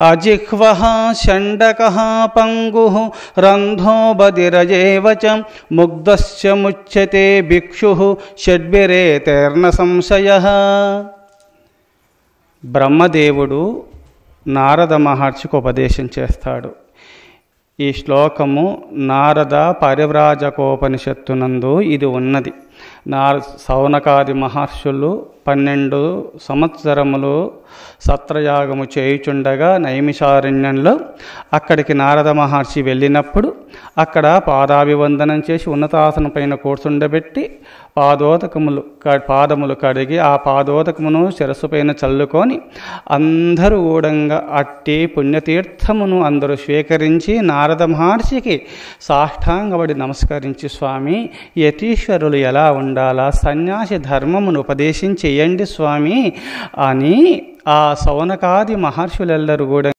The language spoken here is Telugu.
అజిహ్వః షండకః పంగుః రంధ్రో బధిరయేవ చ ముగ్ధశ్చ ముచ్యతే భిక్షుః షడ్భిరేతేర్న సంశయః. బ్రహ్మదేవుడు నారద మహర్షికి ఉపదేశం చేస్తాడు. ఈ శ్లోకము నారద పరివ్రాజకోపనిషత్తునందు ఇది ఉన్నది. సౌనకాది మహర్షులు 12 సంవత్సరములు సత్రయాగము చేయుచుండగా నైమిషారణ్యంలో అక్కడికి నారద మహర్షి వెళ్ళినప్పుడు అక్కడ పాదాభివందనం చేసి ఉన్నతాసనం పైన కూర్చుండబెట్టి పాదములు కడిగి ఆ పాదోదకమును శిరస్సు పైన చల్లుకొని అందరూ ఊడంగా అట్టి పుణ్యతీర్థమును అందరూ స్వీకరించి నారద మహర్షికి సాష్టాంగపడి నమస్కరించి, స్వామి యతీశ్వరులు ఎలా ఉండాలా, సన్యాసి ధర్మమును ఉపదేశం చేయండి స్వామి అని ఆ సౌనకాది మహర్షులెల్లరూ కూడా